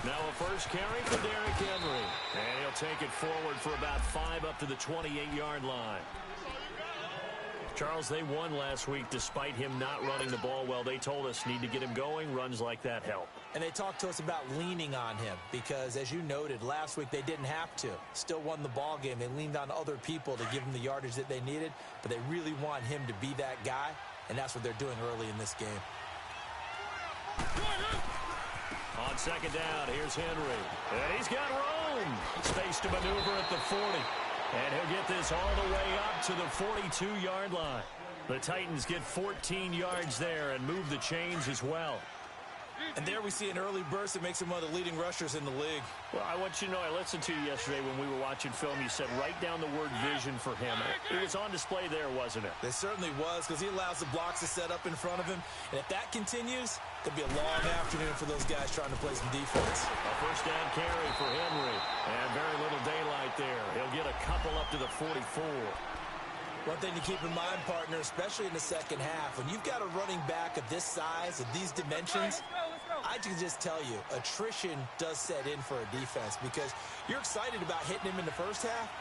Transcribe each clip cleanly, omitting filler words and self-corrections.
Now a first carry for Derrick Henry. And he'll take it forward for about 5 up to the 28-yard line. Charles, they won last week despite him not running the ball well. They told us need to get him going. Runs like that help. And they talked to us about leaning on him because, as you noted, last week they didn't have to. Still won the ball game. They leaned on other people to give them the yardage that they needed, but they really want him to be that guy, and that's what they're doing early in this game. On second down, here's Henry. And he's got room. Space to maneuver at the 40. And he'll get this all the way up to the 42-yard line. The Titans get 14 yards there and move the chains as well. And there we see an early burst that makes him one of the leading rushers in the league. Well, I want you to know, I listened to you yesterday when we were watching film. You said write down the word vision for him. It was on display there, wasn't it? It certainly was, because he allows the blocks to set up in front of him. And if that continues, it could be a long afternoon for those guys trying to play some defense. A first down carry for Henry. And very little daylight there. He'll get a couple up to the 44. One thing to keep in mind, partner, especially in the second half, when you've got a running back of this size, of these dimensions, I can just tell you, attrition does set in for a defense because you're excited about hitting him in the first half.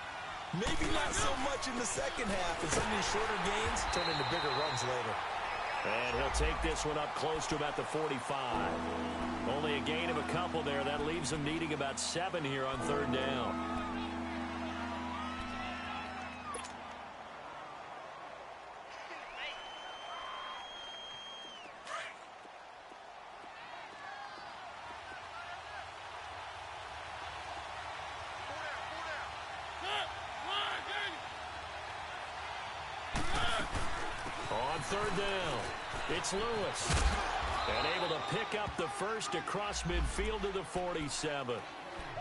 Maybe not so much in the second half, and some of these shorter gains turn into bigger runs later. And he'll take this one up close to about the 45. Only a gain of a couple there. That leaves him needing about 7 here on third down. On third down, it's Lewis. And able to pick up the first across midfield to the 47.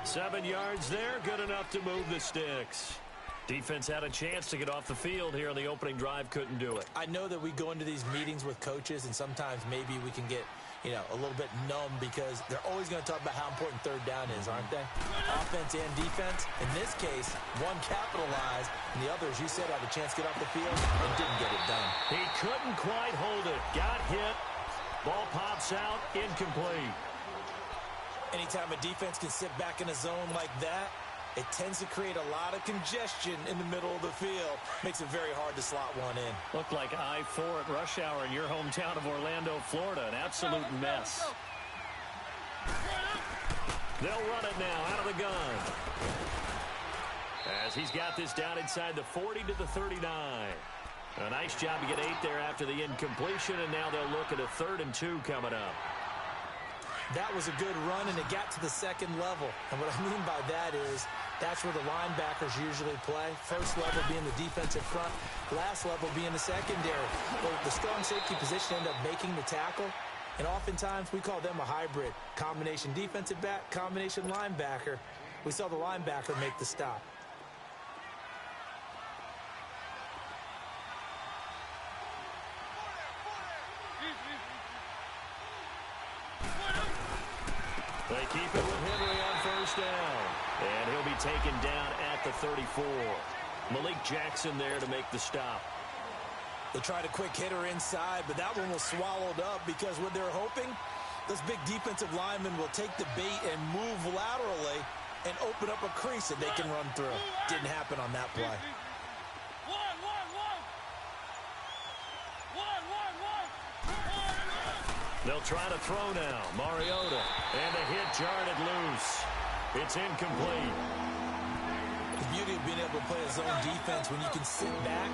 7 yards there, good enough to move the sticks. Defense had a chance to get off the field here on the opening drive, couldn't do it. I know that we go into these meetings with coaches, and sometimes maybe we can get, a little bit numb because they're always going to talk about how important third down is, aren't they? Offense and defense. In this case, one capitalized, and the other, as you said, had a chance to get off the field and didn't get it done. He couldn't quite hold it. Got hit. Ball pops out, incomplete. Anytime a defense can sit back in a zone like that, it tends to create a lot of congestion in the middle of the field. Makes it very hard to slot one in. Looked like I-4 at rush hour in your hometown of Orlando, Florida. An absolute mess. They'll run it now out of the gun. As he's got this down inside the 40 to the 39. A nice job to get 8 there after the incompletion, and now they'll look at a 3rd and 2 coming up. That was a good run, and it got to the second level. And what I mean by that is that's where the linebackers usually play. First level being the defensive front, last level being the secondary. But the strong safety position ended up making the tackle, and oftentimes we call them a hybrid. Combination defensive back, combination linebacker. We saw the linebacker make the stop. They keep it with Henry on first down. And he'll be taken down at the 34. Malik Jackson there to make the stop. They tried a quick hitter inside, but that one was swallowed up because what they're hoping, those big defensive linemen will take the bait and move laterally and open up a crease that they can run through. Didn't happen on that play. They'll try to throw now. Mariota. And the hit jarred it loose. It's incomplete. The beauty of being able to play a zone defense when you can sit back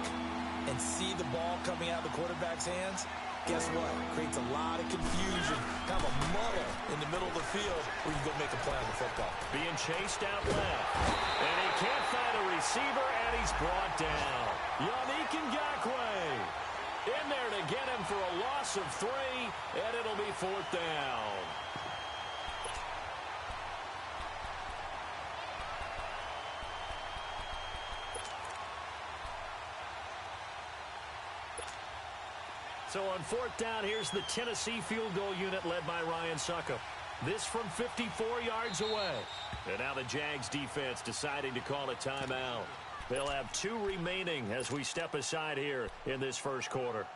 and see the ball coming out of the quarterback's hands, guess what? Creates a lot of confusion. Kind of a muddle in the middle of the field where you go make a play on the football. Being chased out left. And he can't find a receiver, and he's brought down. Yannick Ngakoue in there to get him for a loss of 3, and it'll be 4th down. So on 4th down, here's the Tennessee field goal unit led by Ryan Succop. This from 54 yards away. And now the Jags defense deciding to call a timeout. They'll have 2 remaining as we step aside here in this first quarter.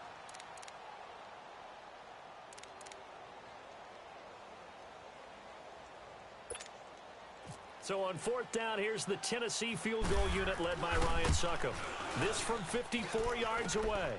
So on fourth down, here's the Tennessee field goal unit led by Ryan Suckup. This from 54 yards away.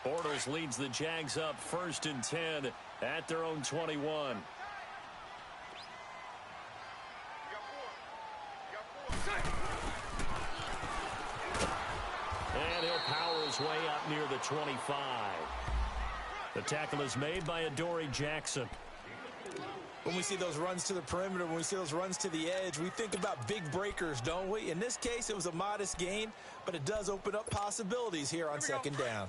Bortles leads the Jags up 1st and 10 at their own 21. And he'll power his way up near the 25. The tackle is made by Adoree Jackson. When we see those runs to the perimeter, when we see those runs to the edge, we think about big breakers, don't we? In this case, it was a modest gain, but it does open up possibilities here on second down.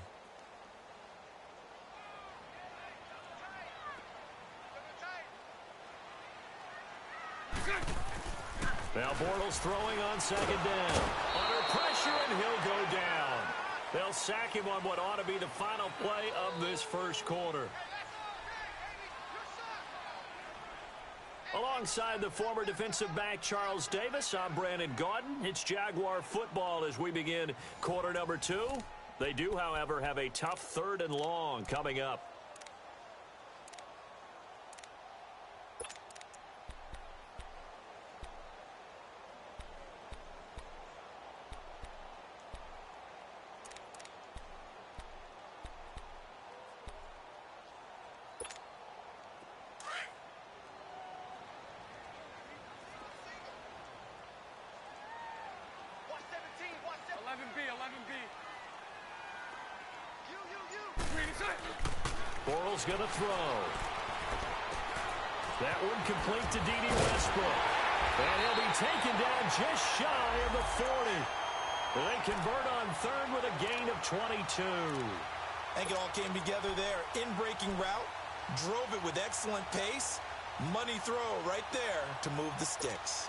Now Bortles throwing on second down. Under pressure, and he'll go down. They'll sack him on what ought to be the final play of this first quarter. Alongside the former defensive back Charles Davis, I'm Brandon Gaudin. It's Jaguar football as we begin quarter number 2. They do, however, have a tough 3rd and long coming up. Bortles going to throw. That one complete to D.D. Westbrook. And he'll be taken down just shy of the 40. They convert on 3rd with a gain of 22. I think it all came together there. In-breaking route, drove it with excellent pace. Money throw right there to move the sticks.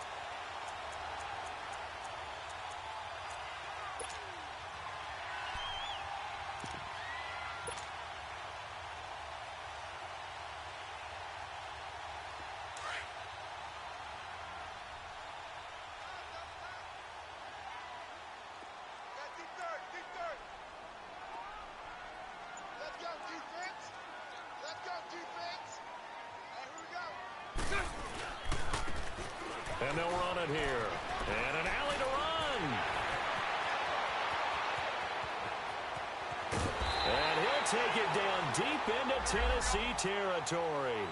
And they'll run it here. And an alley to run. And he'll take it down deep into Tennessee territory.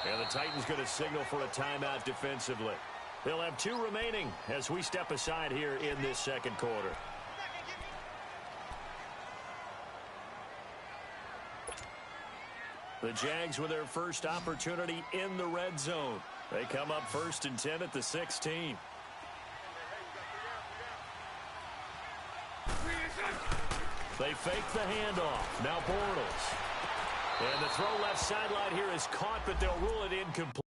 And the Titans going to signal for a timeout defensively. They'll have 2 remaining as we step aside here in this second quarter. The Jags with their first opportunity in the red zone. They come up 1st and 10 at the 16. They fake the handoff. Now Bortles. And the throw left sideline here is caught, but they'll rule it incomplete.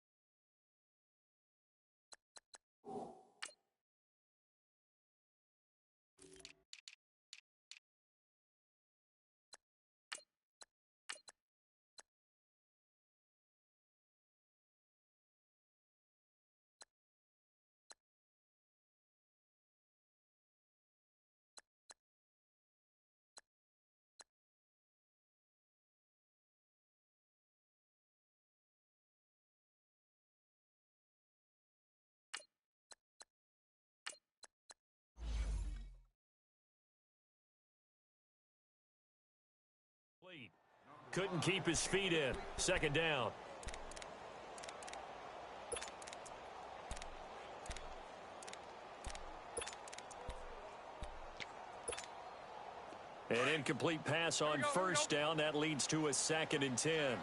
Couldn't keep his feet in. Second down. An incomplete pass on first down. That leads to a 2nd and 10.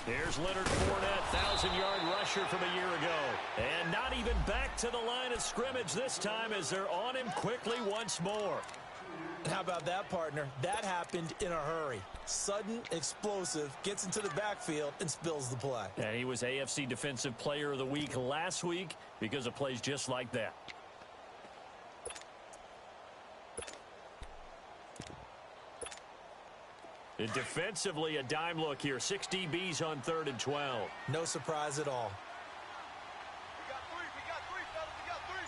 Here's Leonard Fournette, 1,000-yard rusher from a year ago. And not even back to the line of scrimmage this time as they're on him quickly once more. And how about that, partner? That happened in a hurry. Sudden, explosive, gets into the backfield, and spills the play. And he was AFC Defensive Player of the Week last week because of plays just like that. And defensively, a dime look here. 6 DBs on 3rd and 12. No surprise at all. We got three, fellas. We got three.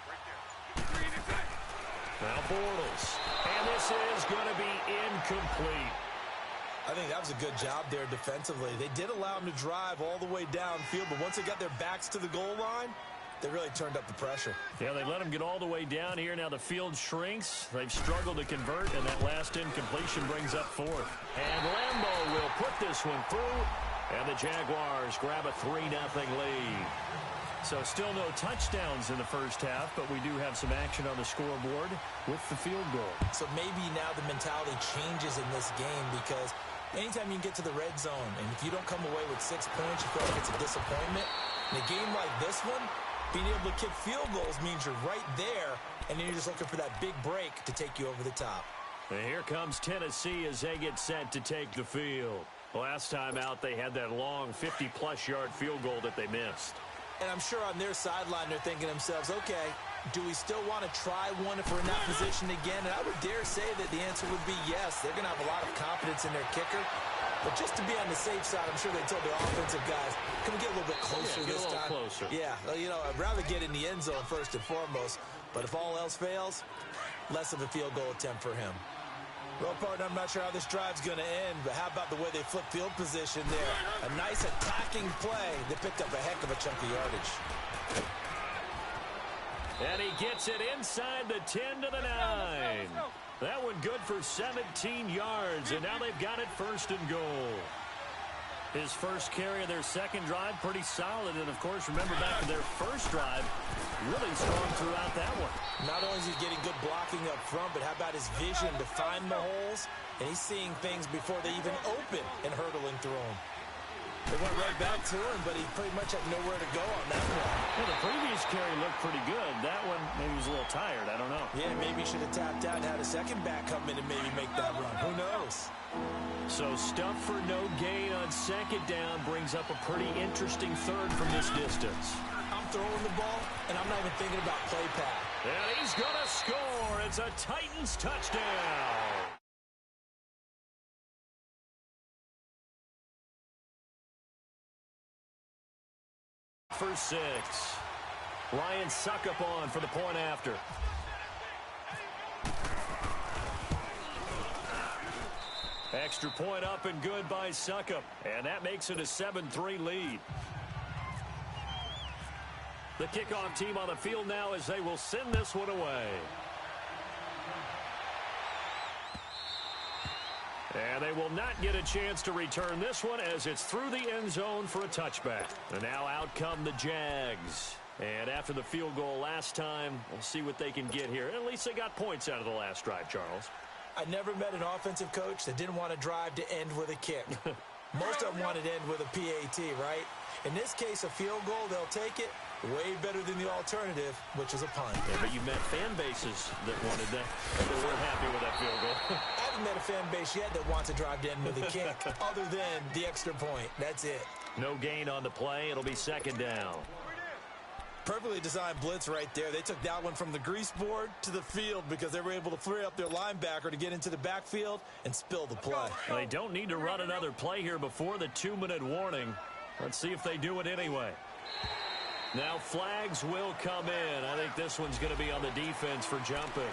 Right there. 3 in the Now Bortles. And this is going to be incomplete. I think that was a good job there defensively. They did allow him to drive all the way downfield, but once they got their backs to the goal line, they really turned up the pressure. Yeah, they let him get all the way down here. Now the field shrinks. They've struggled to convert, and that last incompletion brings up 4th. And Lambeau will put this one through, and the Jaguars grab a 3-0 lead. So still no touchdowns in the first half, but we do have some action on the scoreboard with the field goal. So maybe now the mentality changes in this game because anytime you can get to the red zone, and if you don't come away with 6 points, you feel like it's a disappointment. In a game like this one, being able to kick field goals means you're right there, and then you're just looking for that big break to take you over the top. And here comes Tennessee as they get set to take the field. Last time out, they had that long 50-plus yard field goal that they missed. And I'm sure on their sideline they're thinking to themselves, okay, do we still want to try one if we're in that position again? And I would dare say that the answer would be yes. They're going to have a lot of confidence in their kicker. But just to be on the safe side, I'm sure they told their offensive guys, can we get a little bit closer this time? Closer. Yeah, you know, I'd rather get in the end zone first and foremost. But if all else fails, less of a field goal attempt for him. Well, partner, I'm not sure how this drive's going to end, but how about the way they flip field position there? A nice attacking play. They picked up a heck of a chunk of yardage. And he gets it inside the 10 to the 9. That one good for 17 yards, and now they've got it 1st and goal. His first carry of their second drive, pretty solid. And, of course, remember back to their first drive, really strong throughout that one. Not only is he getting good blocking up front, but how about his vision to find the holes? And he's seeing things before they even open and hurtling through them. They went right back to him, but he pretty much had nowhere to go on that one. Well, the previous carry looked pretty good. That one maybe was a little tired. I don't know. Yeah, maybe he should have tapped out and had a second back come in and maybe make that run. Who knows? So stuff for no gain on 2nd down brings up a pretty interesting 3rd from this distance. I'm throwing the ball, and I'm not even thinking about play path. And he's going to score. It's a Titans touchdown. For 6. Ryan Suckup on for the point after. Extra point up and good by Suckup. And that makes it a 7-3 lead. The kickoff team on the field now as they will send this one away. And they will not get a chance to return this one as it's through the end zone for a touchback. And now out come the Jags. And after the field goal last time, we'll see what they can get here. At least they got points out of the last drive, Charles. I never met an offensive coach that didn't want to drive to end with a kick. Most of them wanted to end with a PAT, right? In this case, a field goal, they'll take it. Way better than the alternative, which is a punt. Yeah, but you met fan bases that wanted that. They weren't happy with that field goal. I haven't met a fan base yet that wants to drive to end with a kick, other than the extra point. That's it. No gain on the play. It'll be 2nd down. Perfectly designed blitz right there. They took that one from the grease board to the field because they were able to free up their linebacker to get into the backfield and spill the play. Well, they don't need to run another play here before the 2-minute warning. Let's see if they do it anyway. Now flags will come in. I think this one's going to be on the defense for jumping.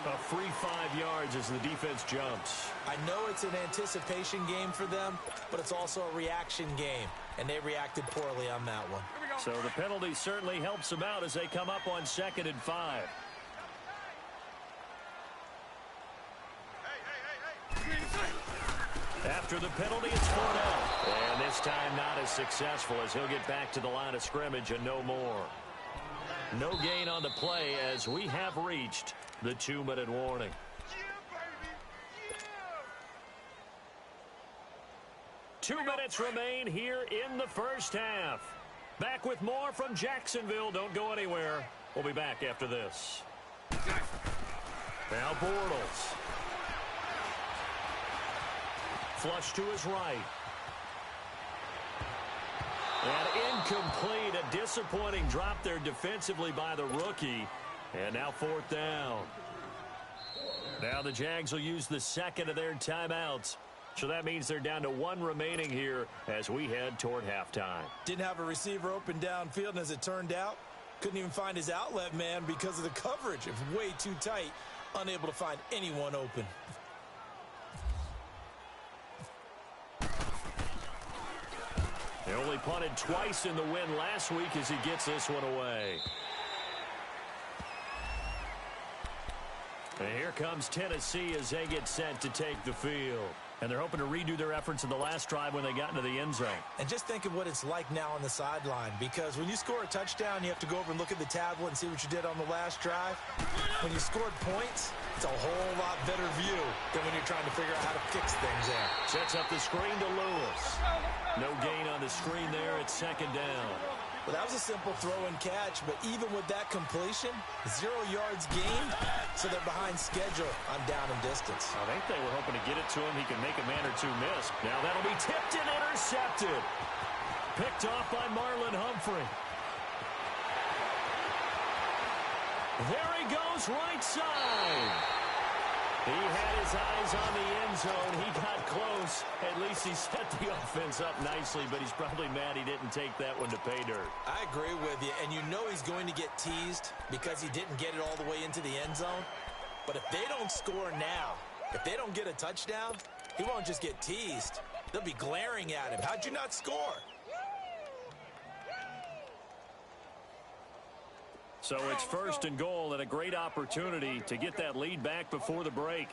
A free 5 yards as the defense jumps. I know it's an anticipation game for them, but it's also a reaction game, and they reacted poorly on that one. So the penalty certainly helps them out as they come up on 2nd and 5. After the penalty, it's 4 down. And this time not as successful as he'll get back to the line of scrimmage and no more. No gain on the play as we have reached the 2-minute warning. 2 minutes remain here in the first half. Back with more from Jacksonville. Don't go anywhere. We'll be back after this. Now Bortles. Flush to his right. And incomplete. A disappointing drop there defensively by the rookie. And now 4th down. Now the Jags will use the second of their timeouts. So that means they're down to 1 remaining here as we head toward halftime. Didn't have a receiver open downfield, and as it turned out, couldn't even find his outlet man because of the coverage. It was way too tight, unable to find anyone open. They only punted twice in the win last week as he gets this one away. And here comes Tennessee as they get set to take the field. And they're hoping to redo their efforts in the last drive when they got into the end zone. And just think of what it's like now on the sideline, because when you score a touchdown, you have to go over and look at the tablet and see what you did on the last drive. When you scored points, it's a whole lot better view than when you're trying to figure out how to fix things there. Sets up the screen to Lewis. No gain on the screen there. It's 2nd down. Well, that was a simple throw and catch, but even with that completion, 0 yards gained, so they're behind schedule on down and distance. I think they were hoping to get it to him. He can make a man or two miss. Now that'll be tipped and intercepted. Picked off by Marlon Humphrey. There he goes, right side. He had his eyes on the end zone. He got close. At least he set the offense up nicely, but he's probably mad he didn't take that one to pay dirt. I agree with you, and you know he's going to get teased because he didn't get it all the way into the end zone. But if they don't score now, if they don't get a touchdown, he won't just get teased. They'll be glaring at him. How'd you not score? So it's 1st and goal and a great opportunity to get that lead back before the break.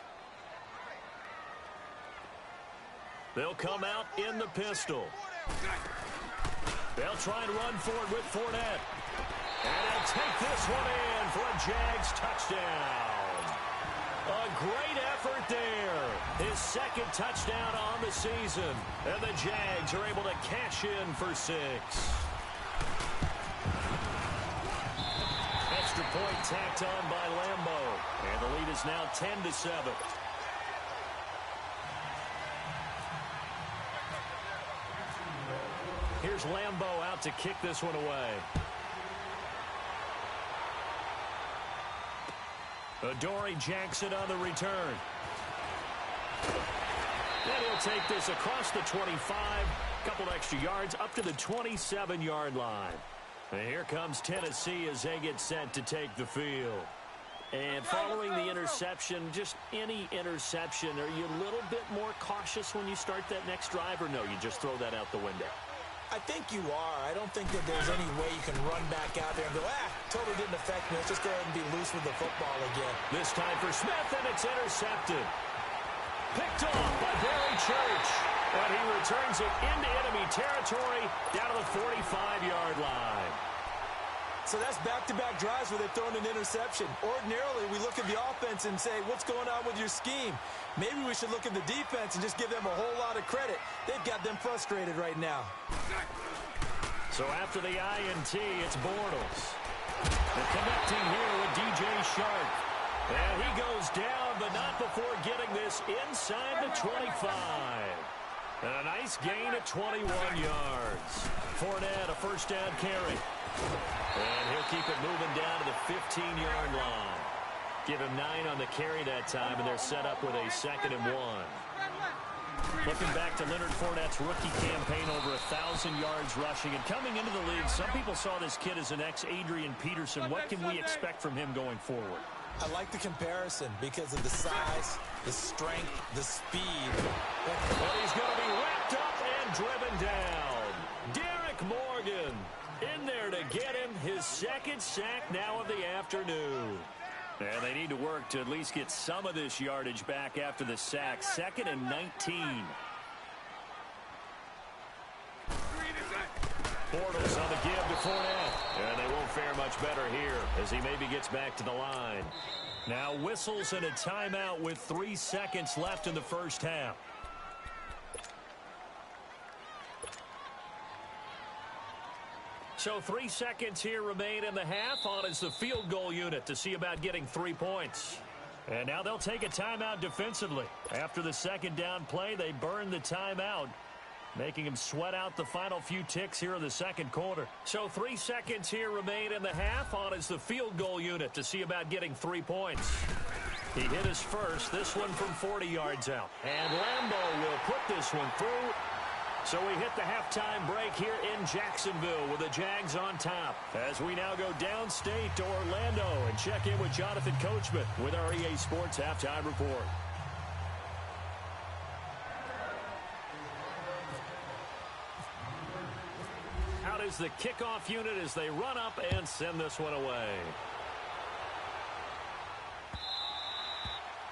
They'll come out in the pistol. They'll try and run for it with Fournette. And they'll take this one in for a Jags touchdown. A great effort there. His 2nd touchdown on the season. And the Jags are able to cash in for 6. Extra point tacked on by Lambeau. And the lead is now 10-7. Here's Lambeau out to kick this one away. Adoree Jackson on the return. And he'll take this across the 25. Couple extra yards up to the 27-yard line. And here comes Tennessee as they get set to take the field. And following the interception, just any interception, are you a little bit more cautious when you start that next drive, or no, you just throw that out the window? I think you are. I don't think that there's any way you can run back out there and go, totally didn't affect me. Let's just go ahead and be loose with the football again. This time for Smith, and it's intercepted. Picked off by Barry Church. And he returns it into enemy territory down to the 45-yard line. So that's back-to-back drives where they've thrown an interception. Ordinarily, we look at the offense and say, what's going on with your scheme? Maybe we should look at the defense and just give them a whole lot of credit. They've got them frustrated right now. So after the INT, it's Bortles. They're connecting here with DJ Shark. And he goes down, but not before getting this inside the 25. And a nice gain at 21 yards. Fournette, a first down carry. And he'll keep it moving down to the 15-yard line. Give him 9 on the carry that time, and they're set up with a 2nd and 1. Looking back to Leonard Fournette's rookie campaign, over 1,000 yards rushing. And coming into the league, some people saw this kid as an ex-Adrian Peterson. What can we expect from him going forward? I like the comparison because of the size, the strength, the speed. But he's going to be wrapped up and driven down. Derek Morgan in there to get him his 2nd sack now of the afternoon. And they need to work to at least get some of this yardage back after the sack. 2nd and 19. Bortles on the give to Fournette. And they won't fare much better here as he maybe gets back to the line. Now whistles and a timeout with 3 seconds left in the first half. So 3 seconds here remain in the half. On is the field goal unit to see about getting 3 points. And now they'll take a timeout defensively. After the second down play, they burn the timeout, making him sweat out the final few ticks here in the second quarter. So 3 seconds here remain in the half. On is the field goal unit to see about getting 3 points. He hit his first, this one from 40 yards out. And Lambeau will put this one through. So we hit the halftime break here in Jacksonville with the Jags on top. As we now go downstate to Orlando and check in with Jonathan Coachman with our EA Sports Halftime Report. Out is the kickoff unit as they run up and send this one away.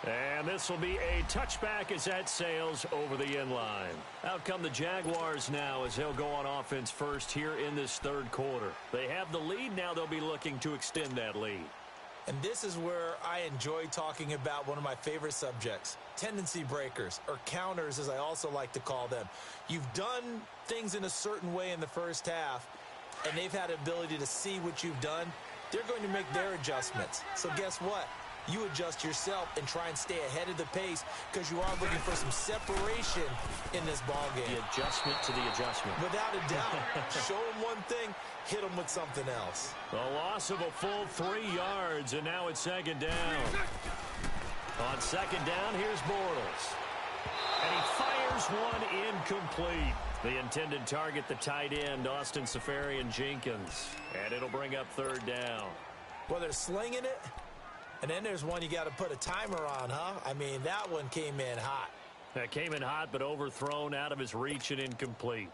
And this will be a touchback as that sails over the end line. Out come the Jaguars now as they'll go on offense first here in this third quarter. They have the lead. Now they'll be looking to extend that lead. And this is where I enjoy talking about one of my favorite subjects, tendency breakers, or counters as I also like to call them. You've done things in a certain way in the first half, and they've had the ability to see what you've done. They're going to make their adjustments. So guess what? You adjust yourself and try and stay ahead of the pace because you are looking for some separation in this ball game. The adjustment to the adjustment. Without a doubt. Show them one thing, hit them with something else. The loss of a full 3 yards, and now it's second down. On second down, here's Bortles. And he fires one incomplete. The intended target, the tight end, Austin Seferian-Jenkins. And it'll bring up third down. Well, they're slinging it. And then there's one you got to put a timer on, huh? I mean, that one came in hot. That came in hot, but overthrown, out of his reach and incomplete.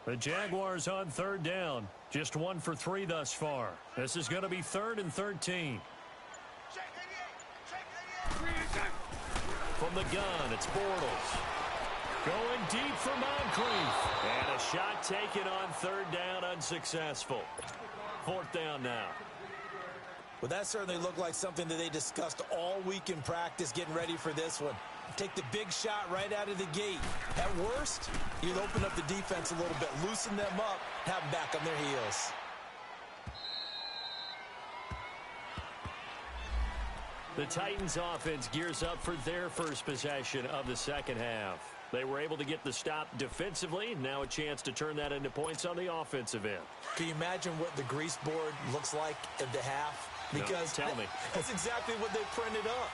The Jaguars on third down. Just 1 for 3 thus far. This is going to be 3rd and 13. From the gun, it's Bortles. Going deep for Moncrief. And a shot taken on third down, unsuccessful. 4th down now. Well, that certainly looked like something that they discussed all week in practice getting ready for this one. Take the big shot right out of the gate. At worst, you'll open up the defense a little bit, loosen them up, have them back on their heels. The Titans offense gears up for their first possession of the second half. They were able to get the stop defensively. Now a chance to turn that into points on the offensive end. Can you imagine what the grease board looks like at the half? Because no, tell me. That's exactly what they printed up.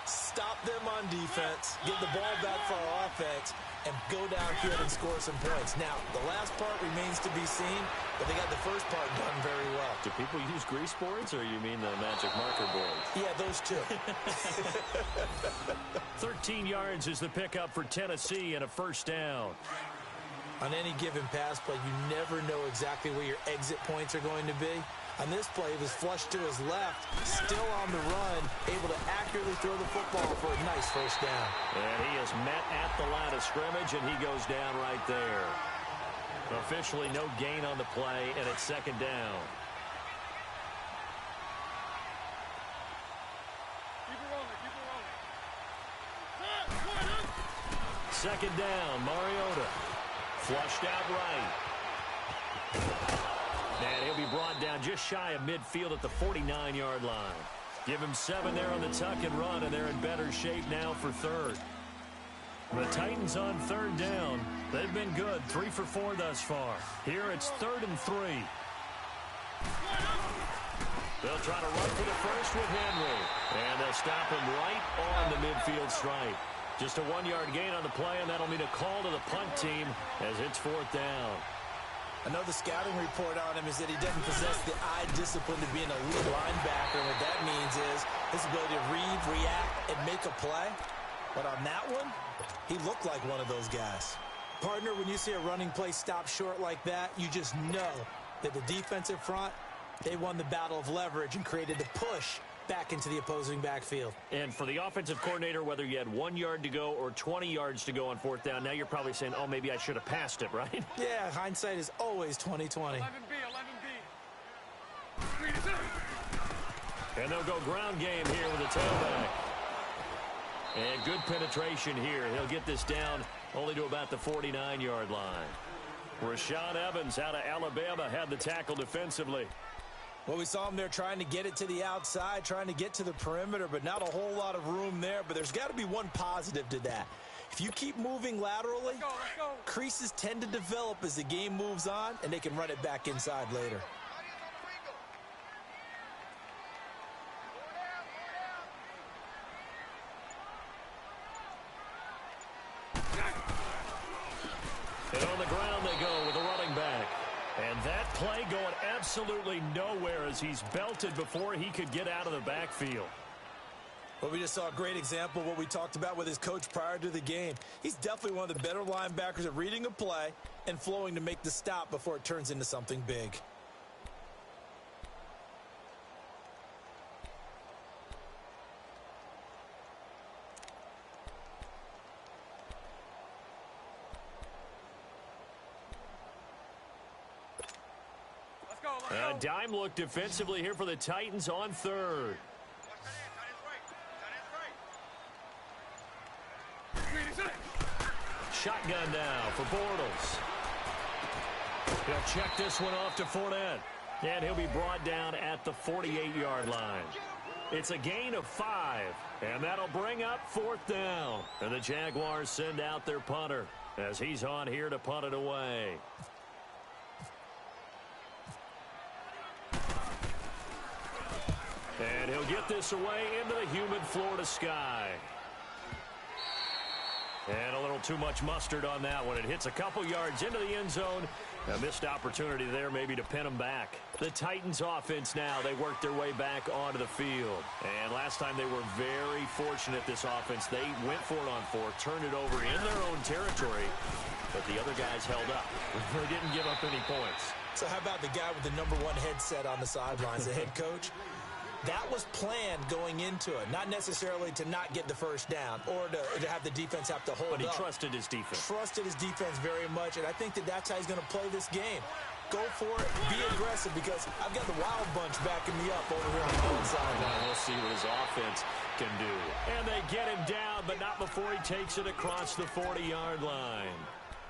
Stop them on defense, get the ball back for our offense, and go downfield and score some points. Now, the last part remains to be seen, but they got the first part done very well. Do people use grease boards, or you mean the magic marker boards? Yeah, those two. 13 yards is the pickup for Tennessee and a first down. On any given pass play, you never know exactly where your exit points are going to be. On this play, it was flushed to his left, still on the run, able to accurately throw the football for a nice first down. And he is met at the line of scrimmage, and he goes down right there. Officially no gain on the play, and it's second down. Keep it rolling, keep it rolling. Second down, Mariota. Flushed out right. And he'll be brought down just shy of midfield at the 49-yard line. Give him 7 there on the tuck and run, and they're in better shape now for third. The Titans on third down. They've been good, 3 for 4 thus far. Here it's 3rd and 3. They'll try to run for the first with Henry. And they'll stop him right on the midfield stripe. Just a 1-yard gain on the play, and that'll mean a call to the punt team as it's 4th down. I know the scouting report on him is that he doesn't possess the eye discipline to be an elite linebacker. And what that means is his ability to read, react, and make a play. But on that one, he looked like one of those guys. Partner, when you see a running play stop short like that, you just know that the defensive front, they won the battle of leverage and created the push back into the opposing backfield. And for the offensive coordinator, whether you had 1 yard to go or 20 yards to go on 4th down, now you're probably saying, oh, maybe I should have passed it, right? Yeah, hindsight is always 20/20. 11B. And they'll go ground game here with the tailback. And good penetration here. He'll get this down only to about the 49-yard line. Rashaan Evans out of Alabama had the tackle defensively. Well, we saw him there trying to get it to the outside, trying to get to the perimeter, but not a whole lot of room there. But there's got to be one positive to that. If you keep moving laterally, Let's go. creases tend to develop as the game moves on, and they can run it back inside later. And on the ground they go with a running back. And that play going absolutely nowhere as he's belted before he could get out of the backfield. Well, we just saw a great example of what we talked about with his coach prior to the game. He's definitely one of the better linebackers at reading a play and flowing to make the stop before it turns into something big. Let's go. Dime look defensively here for the Titans on third. Shotgun now for Bortles. He'll check this one off to Fournette. And he'll be brought down at the 48-yard line. It's a gain of 5. And that'll bring up 4th down. And the Jaguars send out their punter as he's on here to punt it away. And he'll get this away into the humid Florida sky. And a little too much mustard on that one. It hits a couple yards into the end zone. A missed opportunity there maybe to pin them back. The Titans offense now, they work their way back onto the field. And last time they were very fortunate, this offense. They went for it on 4, turned it over in their own territory. But the other guys held up. They didn't give up any points. So how about the guy with the #1 headset on the sidelines, the head coach? That was planned going into it, not necessarily to not get the first down or to have the defense have to hold up. But he trusted his defense. Trusted his defense very much, and I think that's how he's going to play this game. Go for it, be aggressive, because I've got the wild bunch backing me up over here on the inside. We'll see what his offense can do. And they get him down, but not before he takes it across the 40-yard line.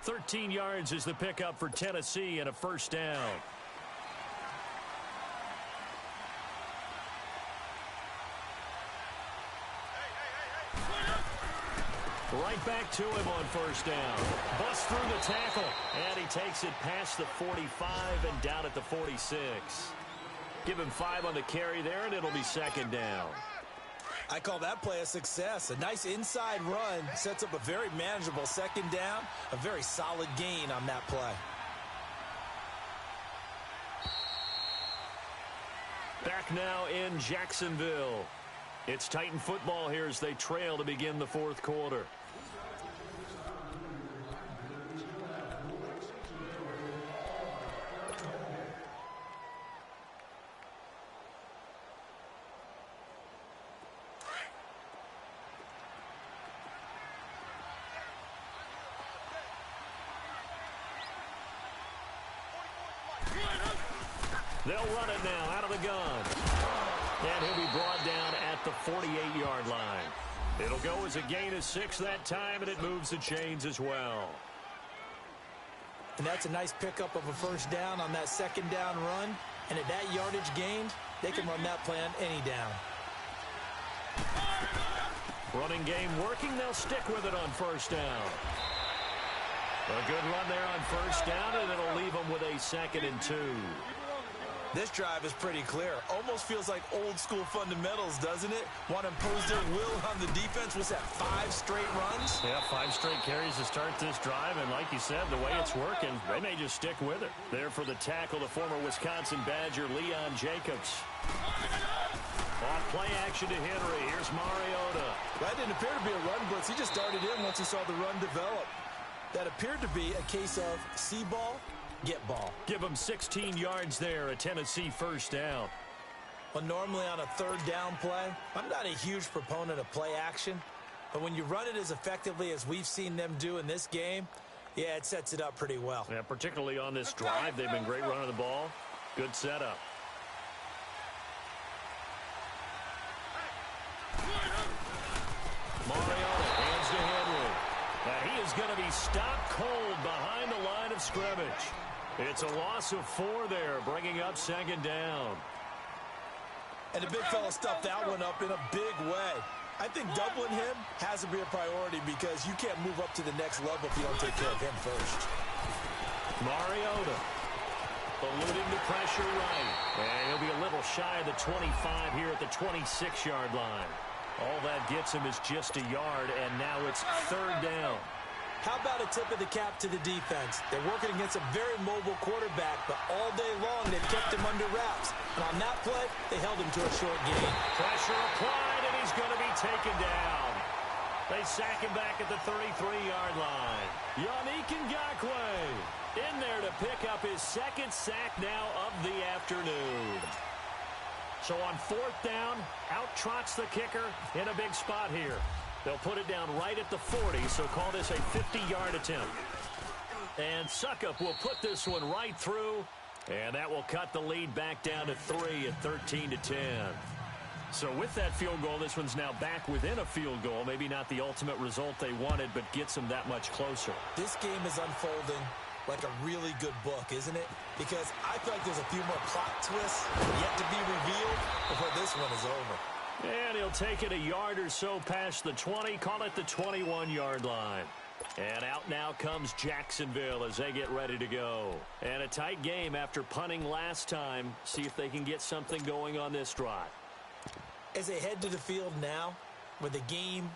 13 yards is the pickup for Tennessee and a first down. Right back to him on first down. Busts through the tackle, and he takes it past the 45 and down at the 46. Give him 5 on the carry there, and it'll be second down. I call that play a success. A nice inside run sets up a very manageable second down. A very solid gain on that play. Back now in Jacksonville. It's Titan football here as they trail to begin the 4th quarter. They'll run it now out of the gun. And he'll be brought down at the 48-yard line. It'll go as a gain of 6 that time, and it moves the chains as well. And that's a nice pickup of a first down on that second down run. And at that yardage gained, they can run that play on any down. Running game working. They'll stick with it on first down. A good run there on first down, and it'll leave them with a 2nd and 2. This drive is pretty clear. Almost feels like old school fundamentals, doesn't it? Want to impose their will on the defense. Was that 5 straight runs? Yeah, 5 straight carries to start this drive, and like you said, the way it's working, they may just stick with it. There for the tackle, the former Wisconsin Badger, Leon Jacobs. Off play action to Henry. Here's Mariota. That didn't appear to be a run blitz. He just started in once he saw the run develop. That appeared to be a case of see ball, get ball. Give him 16 yards there, a Tennessee first down. Well, normally on a 3rd down play, I'm not a huge proponent of play action. But when you run it as effectively as we've seen them do in this game, yeah, it sets it up pretty well. Yeah, particularly on this drive, they've been great running the ball. Good setup. Mariota going to be stopped cold behind the line of scrimmage. It's a loss of 4 there, bringing up second down. And the big fella stuffed that one up in a big way. I think doubling him has to be a priority because you can't move up to the next level if you don't take care of him first. Mariota alluding to pressure right. And he'll be a little shy of the 25 here at the 26-yard line. All that gets him is just a yard, and now it's third down. How about a tip of the cap to the defense? They're working against a very mobile quarterback, but all day long they've kept him under wraps. And on that play, they held him to a short gain. Pressure applied, and he's going to be taken down. They sack him back at the 33-yard line. Yannick Ngakoue in there to pick up his second sack now of the afternoon. So on fourth down, out trots the kicker in a big spot here. They'll put it down right at the 40, so call this a 50-yard attempt. And Suckup will put this one right through, and that will cut the lead back down to 3 at 13-10. So with that field goal, this one's now back within a field goal. Maybe not the ultimate result they wanted, but gets them that much closer. This game is unfolding like a really good book, isn't it? Because I feel like there's a few more plot twists yet to be revealed before this one is over. And he'll take it a yard or so past the 20, call it the 21-yard line. And out now comes Jacksonville as they get ready to go. And a tight game after punting last time. See if they can get something going on this drive. As they head to the field now, with the game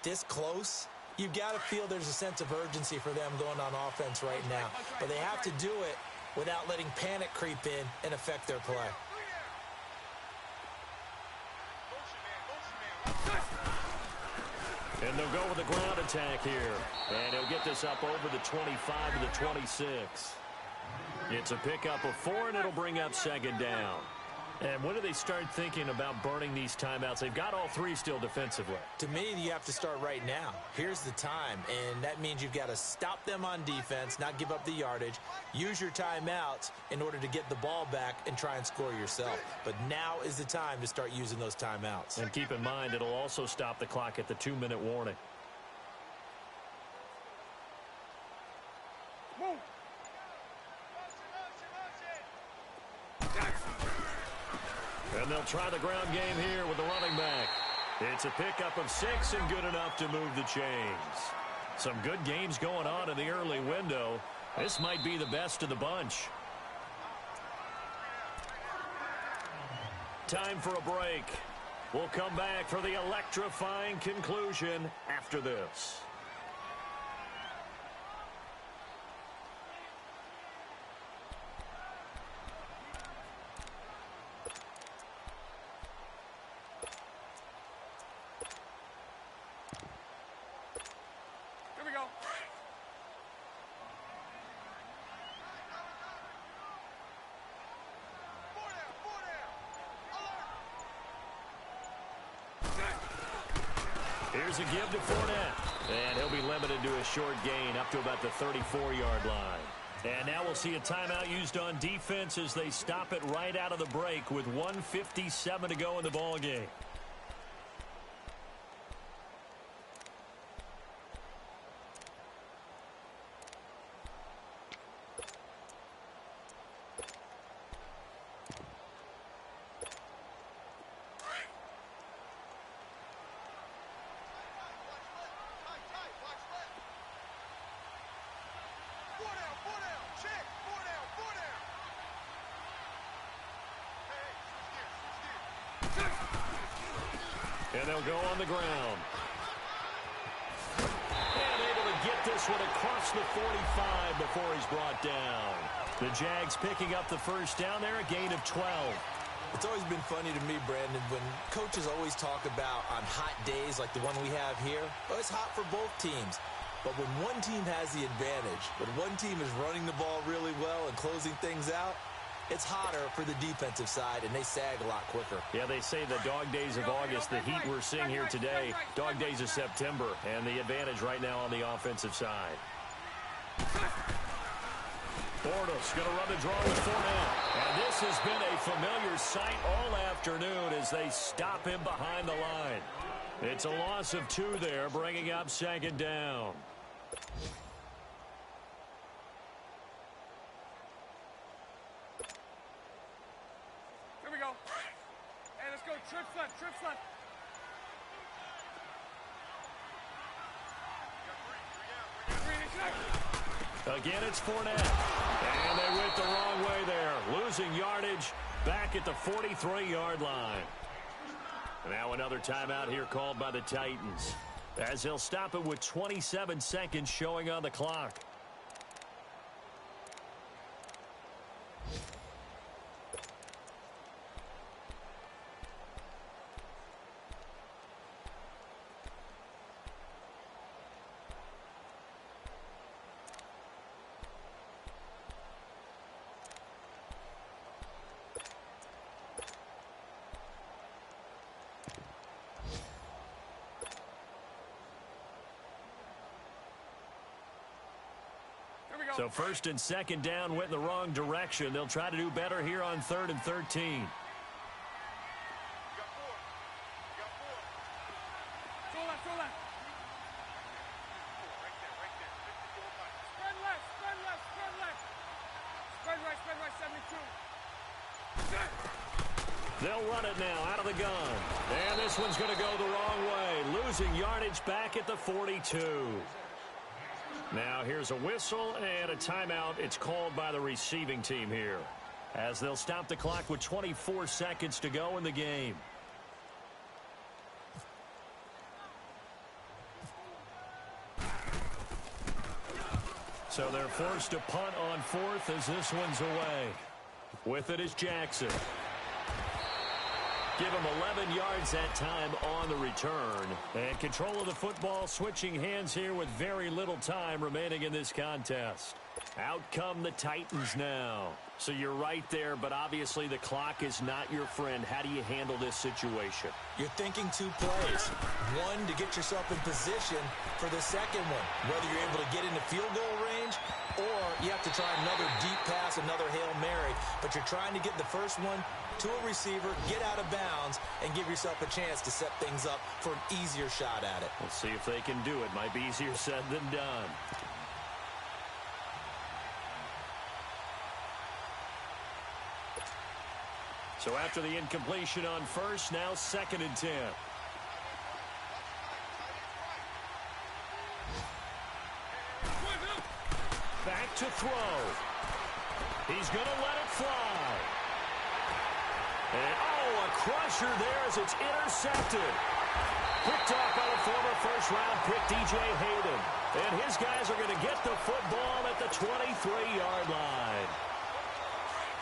this close, you've got to feel there's a sense of urgency for them going on offense right now. But they have to do it without letting panic creep in and affect their play. And they'll go with a ground attack here. And he'll get this up over the 25 to the 26. It's a pickup of 4, and it'll bring up second down. And when do they start thinking about burning these timeouts? They've got all 3 still defensively. To me, you have to start right now. Here's the time, and that means you've got to stop them on defense, not give up the yardage, use your timeouts in order to get the ball back and try and score yourself. But now is the time to start using those timeouts. And keep in mind, it'll also stop the clock at the 2-minute warning. Move. And they'll try the ground game here with the running back. It's a pickup of 6 and good enough to move the chains. Some good games going on in the early window. This might be the best of the bunch. Time for a break. We'll come back for the electrifying conclusion after this. Here we go. Here's a give to Fournette. And he'll be limited to a short gain up to about the 34-yard line. And now we'll see a timeout used on defense as they stop it right out of the break with 1:57 to go in the ball game. And they'll go on the ground. And able to get this one across the 45 before he's brought down. The Jags picking up the first down there, a gain of 12. It's always been funny to me, Brandon, when coaches always talk about on hot days like the one we have here, well, it's hot for both teams. But when one team has the advantage, when one team is running the ball really well and closing things out, it's hotter for the defensive side, and they sag a lot quicker. Yeah, they say the dog days of August, the heat we're seeing here today, dog days of September, and the advantage right now on the offensive side. Bortles going to run the draw with Fournette. And this has been a familiar sight all afternoon as they stop him behind the line. It's a loss of 2 there, bringing up second down. Here we go. Hey, let's go. Trips left, trips left. Again, it's Fournette. And they went the wrong way there. Losing yardage back at the 43-yard line. Now another timeout here called by the Titans, as they'll stop it with 27 seconds showing on the clock. So first and second down went in the wrong direction. They'll try to do better here on 3rd and 13. Got four. Go left, go left. Right there, right there. 54 left. Spread left, spread left, spread left. Spread right, 72. They'll run it now out of the gun. And this one's going to go the wrong way. Losing yardage back at the 42. Now here's a whistle and a timeout. It's called by the receiving team here, as they'll stop the clock with 24 seconds to go in the game. So they're forced to punt on 4th as this one's away. With it is Jackson. Give him 11 yards that time on the return. And control of the football switching hands here with very little time remaining in this contest. Out come the Titans now. So you're right there, but obviously the clock is not your friend. How do you handle this situation? You're thinking 2 plays. One, to get yourself in position for the second one, whether you're able to get into field goal range or you have to try another deep pass, another Hail Mary. But you're trying to get the first one to a receiver, get out of bounds, and give yourself a chance to set things up for an easier shot at it. We'll see if they can do it. Might be easier said than done. So after the incompletion on first, now 2nd and 10. Back to throw. He's going to let it fly. And, a crusher there as it's intercepted. Picked off by the former first-round pick, D.J. Hayden. And his guys are going to get the football at the 23-yard line.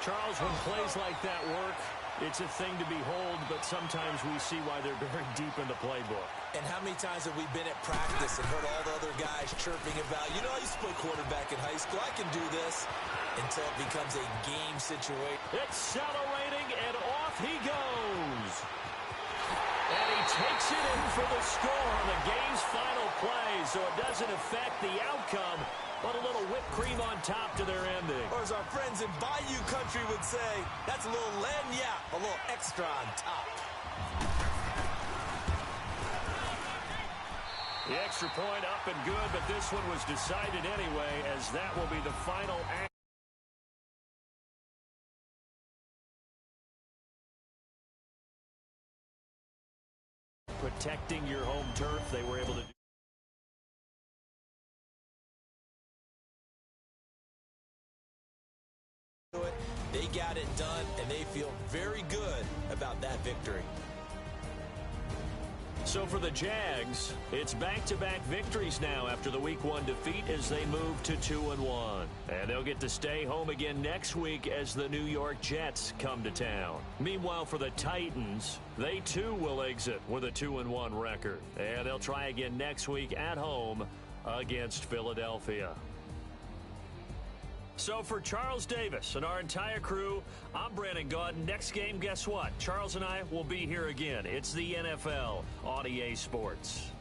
Charles, when plays like that work, it's a thing to behold, but sometimes we see why they're very deep in the playbook. And how many times have we been at practice and heard all the other guys chirping about, you know, I used to play quarterback in high school, I can do this, until it becomes a game situation. Accelerating, and off he goes. And he takes it in for the score on the game's final play, so it doesn't affect the outcome, but a little whipped cream on top to their ending. Or as our friends in Bayou Country would say, that's a little lagniappe, a little extra on top. The extra point up and good, but this one was decided anyway, as that will be the final act. Protecting your home turf, they were able to do it. They got it done, and they feel very good about that victory. So for the Jags, it's back-to-back victories now after the Week 1 defeat as they move to 2-1. And they'll get to stay home again next week as the New York Jets come to town. Meanwhile, for the Titans, they too will exit with a 2-1 record. And they'll try again next week at home against Philadelphia. So for Charles Davis and our entire crew, I'm Brandon Gaudin. Next game, guess what? Charles and I will be here again. It's the NFL on EA Sports.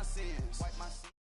my sins. Wipe my sins.